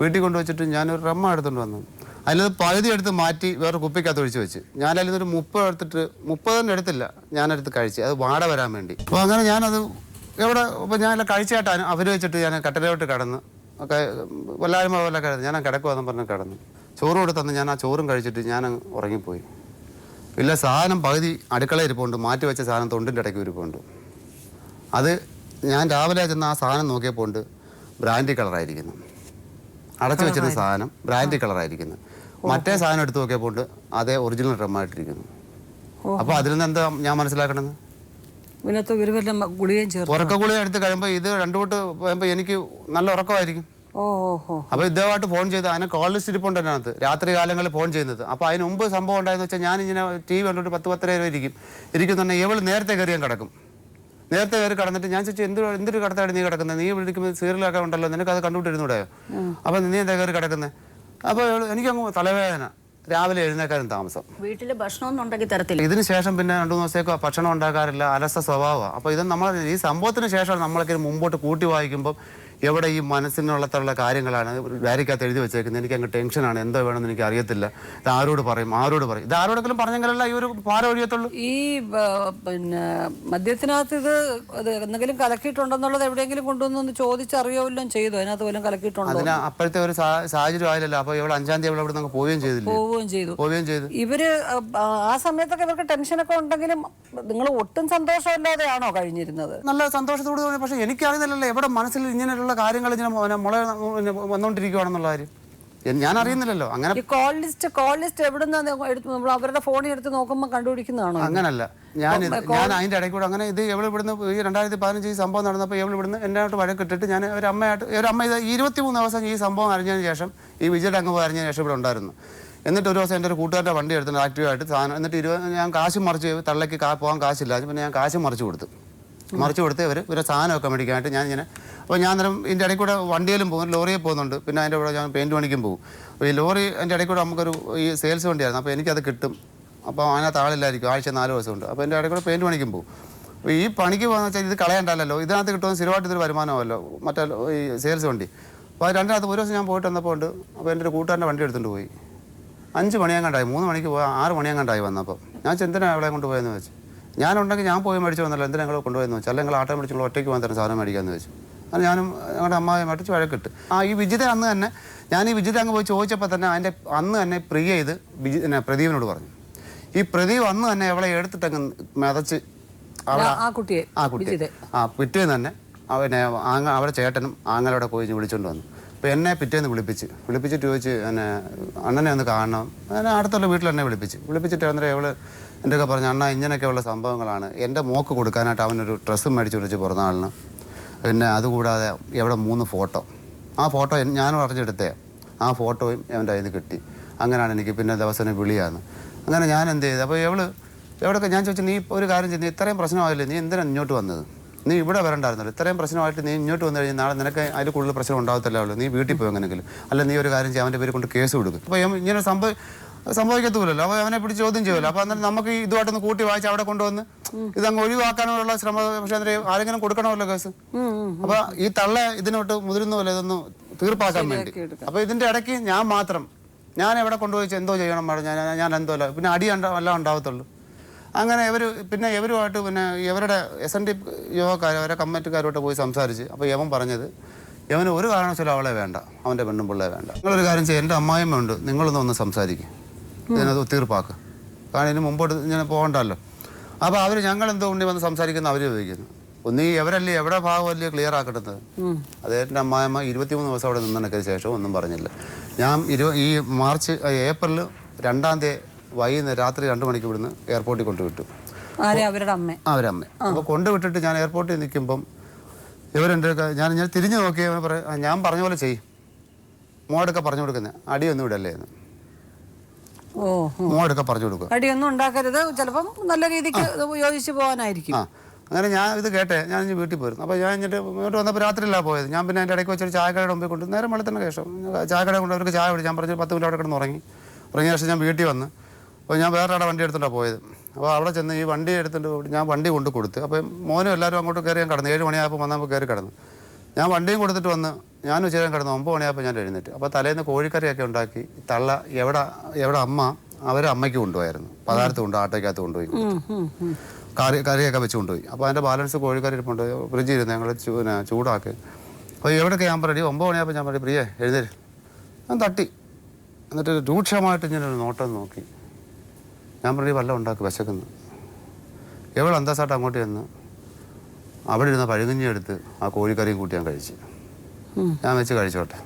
വീട്ടിൽ കൊണ്ടുവച്ചിട്ട് ഞാനൊരു റമ്മ എടുത്തുകൊണ്ട് വന്നു. അതിലത് പകുതി എടുത്ത് മാറ്റി വേറെ കുപ്പിക്കകത്ത് ഒഴിച്ച് വെച്ച്. ഞാനതിലൊരു 30 എടുത്തിട്ട് 30 എടുത്തില്ല, ഞാനെടുത്ത് കഴിച്ച്. അത് വാട വരാൻ വേണ്ടി. അപ്പോൾ അങ്ങനെ ഞാനത് എവിടെ ഇപ്പോൾ ഞാനെല്ലാം കഴിച്ചായിട്ടാണ് അവർ വെച്ചിട്ട് ഞാൻ കട്ടലോട്ട് കിടന്ന് ഒക്കെ വല്ലായ്മ പോലെ കിടന്ന് ഞാൻ കിടക്കുമെന്ന് പറഞ്ഞ് കിടന്നു. ചോറ് കൊടുത്തന്ന് ഞാൻ ആ ചോറും കഴിച്ചിട്ട് ഞാൻ ഉറങ്ങിപ്പോയി. ഇല്ല, സാധനം പകുതി അടുക്കള ഇരിപ്പുണ്ട്, മാറ്റി വെച്ച സാധനം തൊണ്ടിൻ്റെ ഇടയ്ക്ക് ഇരിപ്പുണ്ട്. അത് ഞാൻ രാവിലെ ചെന്ന് ആ സാധനം നോക്കിയപ്പോൾ ഉണ്ട് ബ്രാൻഡി കളറായിരിക്കുന്നു. അടച്ചു വെച്ചിരുന്ന സാധനം ബ്രാൻഡി കളറായിരിക്കുന്നു. മറ്റേ സാധനം എടുത്ത് നോക്കിയപ്പോൾ ഉണ്ട് അതേ ഒറിജിനൽ റമ്മായിട്ടിരിക്കുന്നു. അപ്പോൾ അതിൽ നിന്ന് എന്താ ഞാൻ മനസ്സിലാക്കണമെന്ന്? ഉറക്ക ഗുളിക എടുത്ത് കഴിയുമ്പോൾ ഇത് രണ്ടു കൂട്ട് പോയപ്പോൾ എനിക്ക് നല്ല ഉറക്കമായിരിക്കും. അപ്പോൾ ഇദ്ദേഹമായിട്ട് ഫോൺ ചെയ്ത് അതിനെ കോൾ ലിസ്റ്റ് ഇരിപ്പുണ്ട് അതിനകത്ത്, രാത്രി കാലങ്ങളിൽ ഫോൺ ചെയ്യുന്നത്. അപ്പോൾ അതിന് മുമ്പ് സംഭവം ഉണ്ടായെന്ന് വെച്ചാൽ ഞാനിങ്ങനെ TV കണ്ടിട്ട് 10-10 രൂപ ഇരിക്കുന്നുണ്ടെങ്കിൽ ഇവൾ നേരത്തെ കയറി ഞാൻ കിടക്കും. നേരത്തെ കയറി കിടന്നിട്ട് ഞാൻ ചോദിച്ചു, എന്തൊരു കടത്തായിട്ട് നീ കിടക്കുന്നത്? നീ വിളിക്കുമ്പോൾ സീരിയലൊക്കെ ഉണ്ടല്ലോ, നിനക്ക് അത് കണ്ടുകൊണ്ടിരുന്നൂടെയോ? അപ്പോൾ നീ എന്താ കയറി കിടക്കുന്നത്? അപ്പോൾ എനിക്കങ്ങ് തലവേദന, രാവിലെ എഴുന്നേക്കാനും താമസം. വീട്ടിൽ ഭക്ഷണമൊന്നും ഉണ്ടാക്കി തരത്തില്ല. ഇതിന് ശേഷം പിന്നെ 2-3 ദിവസത്തേക്ക് ഭക്ഷണം ഉണ്ടാക്കാറില്ല, അലസ സ്വഭാവമാണ്. അപ്പോൾ ഇത് നമ്മൾ ഈ സംഭവത്തിന് ശേഷമാണ് നമ്മളൊക്കെ മുമ്പോട്ട് കൂട്ടി വായിക്കുമ്പോൾ എവിടെ ഈ മനസ്സിനുള്ളത്തുള്ള കാര്യങ്ങളാണ് ഡയറിക്കകത്ത് എഴുതി വെച്ചേക്കുന്നത്. എനിക്ക് അങ്ങ് ടെൻഷനാണ്, എന്തോ വേണമെന്ന് എനിക്ക് അറിയത്തില്ല. ഇത് ആരോട് പറയും? ഇത് ആരോടെങ്കിലും പറഞ്ഞെങ്കിലല്ല ഈ ഒരു ഭാരം ഒഴിയത്തുള്ളൂ. ഈ പിന്നെ മദ്യത്തിനകത്ത് ഇത് എന്തെങ്കിലും കലക്കിയിട്ടുണ്ടെന്നുള്ളത് എവിടെയെങ്കിലും കൊണ്ടുവന്നൊന്ന് ചോദിച്ചറിയോ വല്ലതും ചെയ്തു? അതിനകത്ത് വല്ലതും കലക്കിയിട്ടുണ്ടോ? അതിന് അപ്പോഴത്തെ ഒരു സാഹചര്യം ആയില്ലല്ലോ. അപ്പോൾ ഇവിടെ 5-ാം തീയതി ഇവിടെ നിന്ന് പോവുകയും ചെയ്തു. ഇവര് ആ സമയത്തൊക്കെ ഇവർക്ക് ടെൻഷനൊക്കെ ഉണ്ടെങ്കിലും നിങ്ങൾ ഒട്ടും സന്തോഷമില്ലാതെയാണോ കഴിഞ്ഞിരുന്നത്? നല്ല സന്തോഷത്തോട് തോന്നി. പക്ഷെ എനിക്കറിയുന്നില്ലല്ലോ എവിടെ മനസ്സിൽ ഇങ്ങനെയുള്ള കാര്യങ്ങൾ ഇങ്ങനെ മുള വന്നുകൊണ്ടിരിക്കുകയാണെന്നുള്ള കാര്യം ഞാൻ അറിയുന്നില്ലല്ലോ. അങ്ങനെ കോൾ ലിസ്റ്റ് എവിടുന്ന് അവരുടെ ഫോണിൽ എടുത്ത് നോക്കുമ്പോൾ കണ്ടുപിടിക്കുന്നതാണോ? അങ്ങനല്ല, ഞാൻ അതിൻ്റെ ഇടയ്ക്ക് കൂടെ അങ്ങനെ ഇത് എവിടെ ഇവിടുന്ന് ഈ 2015 ഈ സംഭവം നടന്നപ്പോൾ എവിടെ ഇവിടുന്ന് എന്നോട്ട് വഴക്കിട്ടിട്ട് ഞാൻ ഒരു അമ്മ ഇത് 23 ദിവസം ഈ സംഭവം അറിഞ്ഞതിന് ശേഷം, ഈ വിജയുടെ അങ്ങ് അറിഞ്ഞതിന് ശേഷം ഇവിടെ ഉണ്ടായിരുന്നു. എന്നിട്ട് ഒരു ദിവസം എൻ്റെ ഒരു കൂട്ടുകാരുടെ വണ്ടി എടുത്തിട്ട് ആക്റ്റീവായിട്ട് സാധനം എന്നിട്ട് ഞാൻ കാശ് മറിച്ച് തള്ളയ്ക്ക് പോകാൻ കാശില്ല. പിന്നെ ഞാൻ കാശ് മറിച്ച് കൊടുത്ത് ഇവരെ സാധനമൊക്കെ മേടിക്കാനായിട്ട് ഞാൻ ഇങ്ങനെ. അപ്പോൾ ഞാൻ അന്നേരം ഇതിൻ്റെ ഇടയ്ക്ക് കൂടെ വണ്ടിയിലും പോകും, ലോറിയിൽ പോകുന്നുണ്ട്. പിന്നെ അതിൻ്റെ കൂടെ ഞാൻ പെയിൻറ്റ് പണിക്കും പോകും. അപ്പോൾ ഈ ലോറി എൻ്റെ ഇടയ്ക്ക് കൂടെ നമുക്കൊരു ഈ സെയിൽസ് വണ്ടിയായിരുന്നു. അപ്പോൾ എനിക്കത് കിട്ടും. അപ്പോൾ അതിനകത്ത് ആളില്ലായിരിക്കും, ആഴ്ച 4 ദിവസമുണ്ട്. അപ്പോൾ എൻ്റെ ഇടയ്ക്ക് കൂടെ പെയിൻറ്റ് പണിക്കും പോകും. അപ്പോൾ ഈ പണിക്ക് പോകുന്ന വെച്ചാൽ ഇത് കളയണ്ടല്ലോ, ഇതിനകത്ത് കിട്ടുന്ന സ്ഥിരമായിട്ട് ഇതൊരു വരുമാനമല്ലോ മറ്റേ ഈ സെയിൽസ് വണ്ടി. അപ്പോൾ അത് രണ്ടിനകത്ത് ഒരു ദിവസം ഞാൻ പോയിട്ട് വന്നപ്പോൾ ഉണ്ട്. അപ്പോൾ എൻ്റെ ഒരു കൂട്ടുകാരൻ്റെ വണ്ടി എടുത്തുകൊണ്ട് പോയി. 5 മണിയാങ്ങാണ്ടായി, 3 മണിക്ക് പോയി 6 മണിയാങ്ങാണ്ടായി വന്നപ്പോൾ ഞാൻ എന്തിനാണ് അവളെ കൊണ്ടുപോയെന്ന് വെച്ച്. ഞാനുണ്ടെങ്കിൽ ഞാൻ പോയി മേടിച്ചു വന്നല്ലോ, എന്തിനാ ഞങ്ങൾ കൊണ്ടുപോയെന്ന് വെച്ചാൽ, അല്ലെങ്കിൽ ആട്ടം മേടിച്ചുള്ള ഒറ്റയ്ക്ക് പോകാൻ തരം സാധനം മേടിക്കാമെന്ന് വെച്ചു. അത് ഞാനും ഞങ്ങളുടെ അമ്മായി മേടിച്ച് വഴക്കിട്ട്. ഈ വിജിത അന്ന് തന്നെ ഞാൻ ഈ വിജിത അങ്ങ് പോയി ചോദിച്ചപ്പോൾ തന്നെ അതിൻ്റെ അന്ന് തന്നെ പ്രിയ ഇത് പ്രദീപിനോട് പറഞ്ഞു. ഈ പ്രദീപ് അന്ന് തന്നെ അവളെ എടുത്തിട്ടങ്ങ് മെതച്ച് പിറ്റേന്ന് തന്നെ അവരുടെ ചേട്ടനും ആങ്ങളോടെ പോയി വിളിച്ചുകൊണ്ട് വന്നു. അപ്പോൾ എന്നെ പിറ്റേന്ന് വിളിപ്പിച്ചിട്ട് ചോദിച്ച് അണ്ണനെ ഒന്ന് കാണണം. അടുത്തുള്ള വീട്ടിൽ എന്നെ വിളിപ്പിച്ചിട്ട് അന്നേരം അവള് എൻ്റെ ഒക്കെ പറഞ്ഞു, അണ്ണ ഇങ്ങനെയൊക്കെയുള്ള സംഭവങ്ങളാണ്. എൻ്റെ മോക്ക് കൊടുക്കാനായിട്ട് അവനൊരു ഡ്രസ്സും മേടിച്ച് വിളിച്ച് പിറന്നാളിന്. പിന്നെ അതുകൂടാതെ എവിടെ 3 ഫോട്ടോ, ആ ഫോട്ടോ ഞാനും അറിഞ്ഞെടുത്തേ, ആ ഫോട്ടോയും അവൻ്റെ കയ്യിൽ നിന്ന് കിട്ടി. അങ്ങനെയാണ് എനിക്ക് പിന്നെ ദിവസം വിളിയാണ്. അങ്ങനെ ഞാൻ എന്ത് ചെയ്തു? അപ്പോൾ എവിടെയൊക്കെ ഞാൻ ചോദിച്ചു, നീ ഒരു കാര്യം ചെയ്ത്, നീ ഇത്രയും പ്രശ്നമായില്ലേ, നീ എന്തിനാണ് ഇങ്ങോട്ട് വന്നത്? നീ ഇവിടെ വരണ്ടായിരുന്നല്ലോ, ഇത്രയും പ്രശ്നമായിട്ട് നീ ഇങ്ങോട്ട് വന്നു കഴിഞ്ഞാൽ നാളെ നിനക്ക് അതിൽ കൂടുതൽ പ്രശ്നം ഉണ്ടാകത്തില്ല ഉള്ളൂ. നീ വീട്ടിൽ പോയി എങ്ങനെയെങ്കിലും, അല്ല നീ ഒരു കാര്യം ചെയ്യാൻ അവൻ്റെ പേര് കൊണ്ട് കേസ് കൊടുക്കും. അപ്പോൾ ഇങ്ങനെ സംഭവിക്കത്തുമില്ലല്ലോ. അപ്പോൾ അവനെ പിടിച്ച് ചോദ്യം ചെയ്യുമല്ലോ. അപ്പോൾ അന്നേരം നമുക്ക് ഇതുമായിട്ടൊന്ന് കൂട്ടി വായിച്ച് അവിടെ കൊണ്ടുവന്ന് ഇതങ്ങ് ഒഴിവാക്കാനുള്ള ശ്രമം. പക്ഷേ ആരെങ്കിലും കൊടുക്കണമല്ലോ കേസ്. അപ്പോൾ ഈ തള്ള ഇതിനോട്ട് മുതിരുന്നുമല്ലോ ഇതൊന്ന് തീർപ്പാക്കാൻ വേണ്ടി. അപ്പോൾ ഇതിൻ്റെ ഇടയ്ക്ക് ഞാൻ എവിടെ കൊണ്ടുപോയി എന്തോ ചെയ്യണം ഞാൻ എന്തോ അല്ല, പിന്നെ അടി എല്ലാം ഉണ്ടാവത്തുള്ളൂ. അങ്ങനെ ഇവരുമായിട്ട് ഇവരുടെ SND യോഗക്കാർ അവരെ കമ്മിറ്റിക്കാരോട്ട് പോയി സംസാരിച്ച്. അപ്പോൾ യവൻ പറഞ്ഞത്, യവന് ഒരു കാരണവശാലും അവളെ വേണ്ട, അവൻ്റെ പെണ്ണും പിള്ളേ വേണ്ട. നിങ്ങളൊരു കാര്യം ചെയ്യും, എൻ്റെ അമ്മായിമ്മ ഉണ്ട്, നിങ്ങളൊന്ന് സംസാരിക്കും, ഇതിനത് തീർപ്പാക്കുക. കാരണം ഇതിന് മുമ്പോട്ട് ഇങ്ങനെ പോകണ്ടല്ലോ. അപ്പോൾ ഞങ്ങളെന്തോ ഉണ്ടി വന്ന് സംസാരിക്കുന്ന അവർ ചോദിക്കുന്നു. ഒന്നീ എവരല്ലേ എവിടെ ഭാഗമല്ലേ ക്ലിയർ ആക്കട്ടത്. അത് എൻ്റെ അമ്മായിമ്മ 23 ദിവസം അവിടെ നിന്നതിനൊക്കെ ശേഷം ഒന്നും പറഞ്ഞില്ല. ഞാൻ ഏപ്രിൽ 2-ാം തീയതി വൈകുന്നേരം രാത്രി 2 മണിക്ക് ഇവിടുന്ന് എയർപോർട്ടിൽ കൊണ്ടുവിട്ടു. അവരുടെ അമ്മ. അപ്പോൾ കൊണ്ടുവിട്ടിട്ട് ഞാൻ എയർപോർട്ടിൽ നിൽക്കുമ്പം ഇവരെൻ്റെ ഞാൻ തിരിഞ്ഞു നോക്കി ഞാൻ പറഞ്ഞ പോലെ ചെയ്യും, മോടൊക്കെ പറഞ്ഞു കൊടുക്കുന്നത് അടിയൊന്നും ഇടല്ലേ എന്ന്. മോടൊക്കെ പറഞ്ഞു കൊടുക്കുക, അടിയൊന്നും ഉണ്ടാക്കരുത്, ചിലപ്പം നല്ല രീതിക്ക് യോജിച്ച് പോകാനായിരിക്കും. അങ്ങനെ ഞാൻ ഇത് കേട്ടെ ഞാൻ ഇനി വീട്ടിൽ പോയിരുന്നു. അപ്പോൾ ഞാൻ ഇങ്ങോട്ട് വന്നപ്പോൾ രാത്രിയിലാണ് പോയത്. ഞാൻ പിന്നെ എൻ്റെ ഇടയ്ക്ക് വെച്ചൊരു ചായക്കടയുടെ മുമ്പിൽ കൊണ്ട് നേരം വെളുത്തന്നെ ശേഷം ചായക്കട കൊണ്ട് അവർക്ക് ചായ കുടിച്ച് ഞാൻ പറഞ്ഞ് 10 മിനിറ്റ് അവിടെ കിടന്ന് ഉറങ്ങിയ ശേഷം ഞാൻ വീട്ടിൽ വന്ന് അപ്പോൾ ഞാൻ വേറെ അവിടെ വണ്ടി എടുത്തിട്ടാണ് പോയത്. അപ്പോൾ അവിടെ ചെന്ന് ഈ വണ്ടി എടുത്തിട്ട് ഞാൻ വണ്ടി കൊണ്ട് കൊടുത്ത്. അപ്പോൾ മോനും എല്ലാവരും അങ്ങോട്ട് കയറി ഞാൻ കിടന്നു. 7 മണിയായപ്പോൾ വന്നപ്പോൾ കയറി കിടന്നു. ഞാൻ വണ്ടിയും കൊടുത്തിട്ട് വന്ന് ഞാൻ ഉച്ചയാൻ കിടന്നു. 9 മണിയായപ്പോൾ ഞാൻ എഴുന്നേറ്റ്. അപ്പോൾ തലേന്ന് കോഴിക്കറിയൊക്കെ ഉണ്ടാക്കി തള്ള എവിടെ അമ്മ അവരെ അമ്മയ്ക്ക് കൊണ്ടുപോയായിരുന്നു. പതാരത്ത് കൊണ്ട് ആട്ടോയ്ക്കകത്ത് കൊണ്ടുപോയി കറിയൊക്കെ വെച്ച് കൊണ്ടുപോയി. അപ്പോൾ അതിൻ്റെ ബാലൻസ് കോഴിക്കറി ഇരിപ്പുണ്ട് ഫ്രിഡ്ജിൽ ഇരുന്ന് ഞങ്ങൾ ചൂടാക്കി. അപ്പോൾ എവിടെയൊക്കെ ഞാൻ പറയും 9 മണിയായപ്പോൾ ഞാൻ പറയും പ്രിയേ എഴുന്നേറ്റ്. ഞാൻ തട്ടി. എന്നിട്ട് രൂക്ഷമായിട്ട് ഇങ്ങനൊരു നോട്ടം നോക്കി. ഞാൻ പറയും വല്ലതും ഉണ്ടാക്കി വിശക്കുന്നു. എവിടെ അന്തസ്സായിട്ട് അങ്ങോട്ട് ചെന്ന് അവിടെ ഇരുന്ന പഴുകഞ്ഞി എടുത്ത് ആ കോഴിക്കറിയും കൂട്ടി ഞാൻ കഴിച്ച്. ഞാൻ വെച്ച് കഴിച്ചോട്ടെ.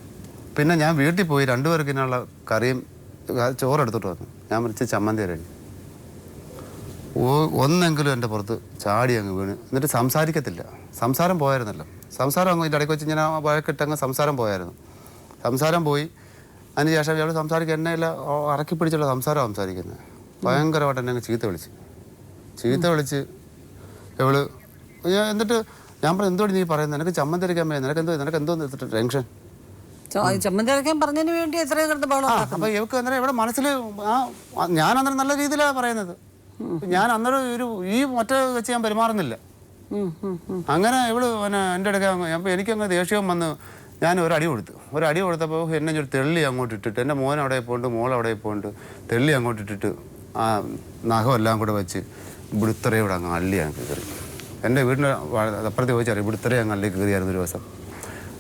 പിന്നെ ഞാൻ വീട്ടിൽ പോയി 2 പേർക്കിനുള്ള കറിയും ചോറെടുത്തിട്ട് വന്നു. ഞാൻ വിളിച്ച് ചമ്മന്തി അരടി ഒന്നെങ്കിലും എൻ്റെ പുറത്ത് ചാടി അങ്ങ് വീണ്. എന്നിട്ട് സംസാരിക്കത്തില്ല. സംസാരം പോയായിരുന്നല്ലോ. സംസാരം അങ്ങ് ഇതിൻ്റെ ഇടയ്ക്ക് വെച്ച് ഞാൻ വഴക്കിട്ടങ്ങ് സംസാരം പോയായിരുന്നു. സംസാരം പോയി. അതിന് ശേഷം ഇയാൾ സംസാരിക്കുക എന്നെയല്ല ഇറക്കി പിടിച്ചുള്ള സംസാരിക്കുന്നത്. ഭയങ്കരമായിട്ട് എന്നെ അങ്ങ് ചീത്ത വിളിച്ച് ഇവള് എന്നിട്ട് ഞാൻ പറഞ്ഞു എന്തോടി നീ പറയുന്നത്, നിനക്ക് ചമ്മന്തി അരയ്ക്കാൻ വയ്യ, നിനക്ക് എന്തോ ടെൻഷൻ. ചമ്മന്തി അരയ്ക്കാൻ പറഞ്ഞതിന് വേണ്ടി എത്രയും കിടന്ന് ബഹളം. അപ്പോൾ ഇവർക്ക് അന്നേരം ഇവിടെ മനസ്സിൽ ഞാൻ അന്നേരം നല്ല രീതിയിലാണ് പറയുന്നത്. ഞാൻ അന്നേരം ഈ മറ്റേ വെച്ച് ഞാൻ പെരുമാറുന്നില്ല. അങ്ങനെ ഇവള് എൻ്റെ ഇടയ്ക്ക് അപ്പോൾ എനിക്കങ്ങ് ദേഷ്യം വന്ന് ഞാൻ ഒരു അടി കൊടുത്തപ്പോൾ എന്നെ ഒരു തെള്ളി അങ്ങോട്ട് ഇട്ടിട്ട് എൻ്റെ മോൻ അവിടെ പോയിട്ട് മോൾ അവിടെ പോയിട്ട് തെള്ളി അങ്ങോട്ട് ഇട്ടിട്ട് ആ നഖമെല്ലാം കൂടെ വെച്ച് ഇവിടുത്തറയും ഇവിടെ അങ്ങ് അള്ളി അങ്ങ് കയറി. എൻ്റെ വീടിൻ്റെ അപ്പുറത്ത് ചോദിച്ചറിയാം ഇവിടുത്തറയും അങ്ങ് അള്ളി കയറിയായിരുന്നു ഒരു ദിവസം.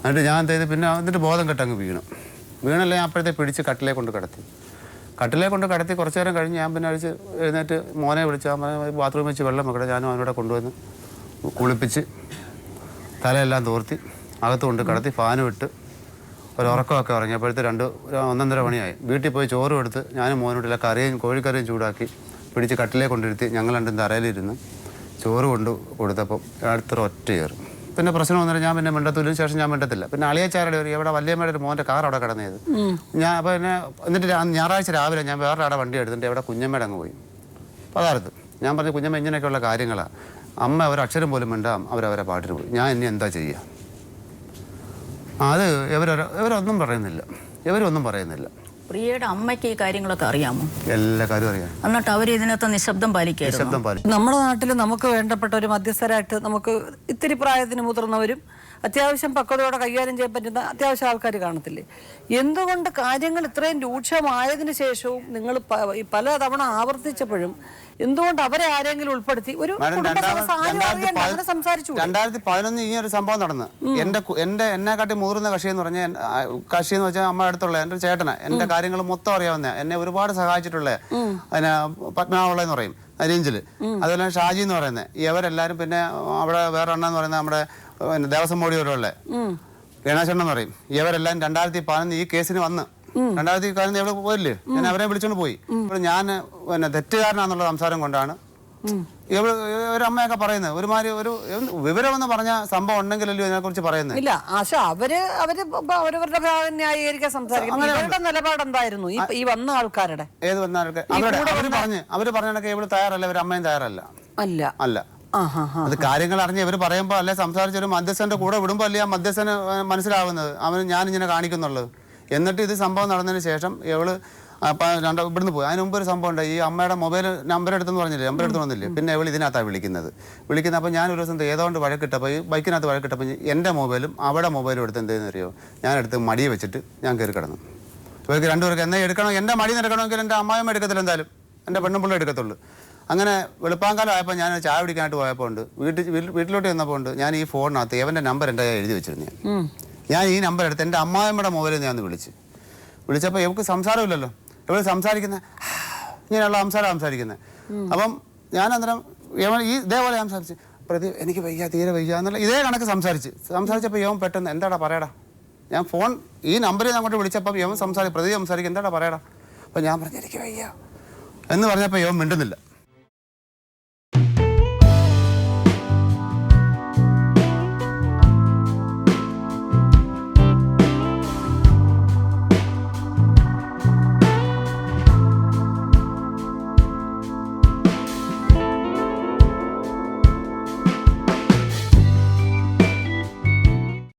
എന്നിട്ട് ഞാൻ എന്ത് ചെയ്ത് പിന്നെ എന്നിട്ട് ബോധം കെട്ടങ്ങ് വീണല്ലേ ഞാൻ അപ്പോഴത്തെ പിടിച്ച് കട്ടിലേ കൊണ്ട് കിടത്തി കുറച്ച് നേരം കഴിഞ്ഞ് ഞാൻ പിന്നെ എഴുന്നേറ്റ് മോനെ വിളിച്ച് ബാത്റൂമിൽ വെച്ച് വെള്ളം വെക്കട്ടെ ഞാനും അവനോടെ കൊണ്ടുവന്ന് കുളിപ്പിച്ച് തലയെല്ലാം തോർത്തി അകത്ത് കൊണ്ട് കിടത്തി ഫാനും ഇട്ട് ഒരു ഉറക്കമൊക്കെ ഉറങ്ങിയപ്പോഴത്തെ 1-1:30 മണിയായി. വീട്ടിൽ പോയി ചോറും എടുത്ത് ഞാനും മോനോട്ടില്ല കോഴിക്കറിയും ചൂടാക്കി പിടിച്ച് കട്ടിലേ കൊണ്ടിരുത്തി ഞങ്ങൾ രണ്ടും തറയിലിരുന്ന് ചോറ് കൊണ്ട് കൊടുത്തപ്പം അടുത്തൊരു ഒറ്റ കയറും. പിന്നെ പ്രശ്നം വന്നിട്ട് ഞാൻ പിന്നെ മിണ്ടത്തില്ല. ശേഷം ഞാൻ മിണ്ടത്തില്ല. പിന്നെ അളിയച്ചാരുടെ ഇവിടെ വല്യമ്മയുടെ ഒരു മോൻ്റെ കാർ അവിടെ കിടന്നത് ഞാൻ അപ്പോൾ എന്നിട്ട് ഞായറാഴ്ച രാവിലെ ഞാൻ വേറെ അവിടെ വണ്ടി എടുത്തിട്ട് ഇവിടെ കുഞ്ഞമ്മയുടെ അങ്ങ് പോയി പതാരത്ത്. ഞാൻ പറഞ്ഞു കുഞ്ഞമ്മ ഇങ്ങനെയൊക്കെയുള്ള കാര്യങ്ങളാണ്, അമ്മ ഒരക്ഷരം പോലും മിണ്ടാം അവരവരെ പാട്ടിന് പോയി, ഞാൻ ഇനി എന്താ ചെയ്യുക. അത് ഇവരൊന്നും പറയുന്നില്ല. പ്രിയയുടെ അമ്മയ്ക്ക് ഈ കാര്യങ്ങളൊക്കെ അറിയാമോ? എല്ലാ കാര്യവും അറിയാം. എന്നിട്ട് അവർ ഇതിനകത്ത് നിശബ്ദം പാലിക്കും. നമ്മുടെ നാട്ടിൽ നമുക്ക് വേണ്ടപ്പെട്ട ഒരു മധ്യസ്ഥരായിട്ട് നമുക്ക് ഇത്തിരി പ്രായത്തിന് മുതിർന്നവരും അത്യാവശ്യം പക്വതയോടെ കൈകാര്യം ചെയ്യാൻ പറ്റുന്ന അത്യാവശ്യം ആൾക്കാർ കാണത്തില്ലേ? എന്തുകൊണ്ട് കാര്യങ്ങൾ ഇത്രയും രൂക്ഷമായതിനു ശേഷവും നിങ്ങൾ പല തവണ ആവർത്തിച്ചപ്പോഴും എന്തുകൊണ്ട് അവരെ ആരെങ്കിലും ഉൾപ്പെടുത്തി ഒരു സംസാരിച്ചു? 2011 ഈ ഒരു സംഭവം നടന്നു. എന്നെക്കാട്ടി മുതിർന്ന കക്ഷി എന്ന് വെച്ചാൽ അമ്മ അടുത്തുള്ള എൻ്റെ ചേട്ടന എൻ്റെ കാര്യങ്ങൾ മൊത്തം അറിയാവുന്ന എന്നെ ഒരുപാട് സഹായിച്ചിട്ടുള്ള അതിനെ പത്മനാഭുള്ള എന്ന് പറയും റേഞ്ചിൽ. അതുപോലെ ഷാജി എന്ന് പറയുന്നത് ഇവരെല്ലാരും പിന്നെ അവിടെ വേറെ എണ്ണെന്ന് പറയുന്നത് നമ്മുടെ ദേവസ്വം ബോർഡിലുള്ള ഗണേശൻ എന്ന് പറയും. ഇവരെല്ലാം 2011 ഈ കേസിന് വന്ന് 2011 എവിടെ പോയില്ലേ ഞാൻ അവരെ വിളിച്ചോണ്ട് പോയി. ഞാൻ തെറ്റുകാരനാന്നുള്ള സംസാരം കൊണ്ടാണ് ഒരമ്മയൊക്കെ പറയുന്നത്. ഒരുമാതിരി ഒരു വിവരമെന്ന് പറഞ്ഞ സംഭവം ഉണ്ടെങ്കിലല്ലോ ഇതിനെക്കുറിച്ച് പറയുന്നത്. ഇല്ല ആശ അവരവരുടെ ഭാഗം ന്യായീകരിക്കാൻ സംസാരിക്കും. നിലപാട് എന്തായിരുന്നു ഈ വന്ന ആൾക്കാരുടെ? ഏത് വന്ന ആൾക്കാർ അവര് പറഞ്ഞൊക്കെ ഇവള് തയ്യാറല്ല, ഇവര് അമ്മയും തയ്യാറല്ല. അല്ല അത് കാര്യങ്ങൾ അറിഞ്ഞ് ഇവർ പറയുമ്പോൾ അല്ലെ സംസാരിച്ചൊരു മധ്യസ്ഥന്റെ കൂടെ വിടുമ്പോൾ അല്ലേ ആ മധ്യസ്ഥന് മനസ്സിലാവുന്നത് ഞാനിങ്ങനെ കാണിക്കുന്നുള്ളത്. എന്നിട്ട് ഇത് സംഭവം നടന്നതിന് ശേഷം ഇവള് ഇവിടുന്ന് പോയി. അതിന് മുമ്പ് ഒരു സംഭവം ഉണ്ട്. ഈ അമ്മയുടെ മൊബൈൽ നമ്പർ എടുത്തെന്ന് പറഞ്ഞില്ലേ, നമ്പർ എടുത്ത് വന്നില്ലേ, പിന്നെ ഇവൾ ഇതിനകത്താണ് വിളിക്കുന്നത്. അപ്പോൾ ഞാനൊരു ദിവസം ഏതോണ്ട് വഴക്കിട്ടപ്പോൾ ഈ ബൈക്കിനകത്ത് വഴക്കിട്ടപ്പോൾ എൻ്റെ മൊബൈലും അവിടെ മൊബൈലും എടുത്ത് എന്തെന്ന് അറിയോ, ഞാനെടുത്ത് മടിയെ വെച്ചിട്ട് ഞാൻ കയറി കിടന്നു. ഇവർക്ക് രണ്ടുപേർക്ക് എന്നെ എടുക്കണം, എൻ്റെ മടിയിൽ നിന്ന് എടുക്കണമെങ്കിൽ എൻ്റെ അമ്മായിമ്മ എടുക്കത്തില്ല, എന്തായാലും എൻ്റെ പെണ്ണും പിള്ളേ എടുക്കത്തുള്ളൂ. അങ്ങനെ വെളുപ്പാങ്കാലം ആയപ്പോൾ ഞാൻ ചായ പിടിക്കാനായിട്ട് പോയപ്പോൾ ഉണ്ട് വീട്ടിലോട്ട് ചെന്നപ്പോൾ ഉണ്ട് ഞാൻ ഈ ഫോണിനകത്ത് ഇവൻ്റെ നമ്പർ എൻ്റെ എഴുതി വെച്ചിരുന്നു. ഞാൻ ഈ നമ്പർ എടുത്ത് എൻ്റെ അമ്മായിമ്മയുടെ മൊബൈലിൽ ഞാൻ വിളിച്ചപ്പോൾ ഇവർക്ക് സംസാരമില്ലല്ലോ, ഇവർ സംസാരിക്കുന്നത് ഇങ്ങനെയുള്ള സംസാരിക്കുന്നത്. അപ്പം ഞാൻ അന്നേരം ഇതേപോലെ സംസാരിച്ച് എനിക്ക് വയ്യ തീരെ വയ്യ എന്നുള്ള ഇതേ കണക്ക് സംസാരിച്ചപ്പോൾ ഇവൻ പെട്ടെന്ന് എന്താടാ പറയടാ, ഞാൻ ഫോൺ ഈ നമ്പറിൽ നിന്ന് അങ്ങോട്ട് വിളിച്ചപ്പം ഇവൻ സംസാരിക്കും എന്താടാ പറയടാ. അപ്പം ഞാൻ പറഞ്ഞു എനിക്ക് വയ്യ. എന്ന് പറഞ്ഞപ്പോൾ യോൻ മിണ്ടുന്നില്ല.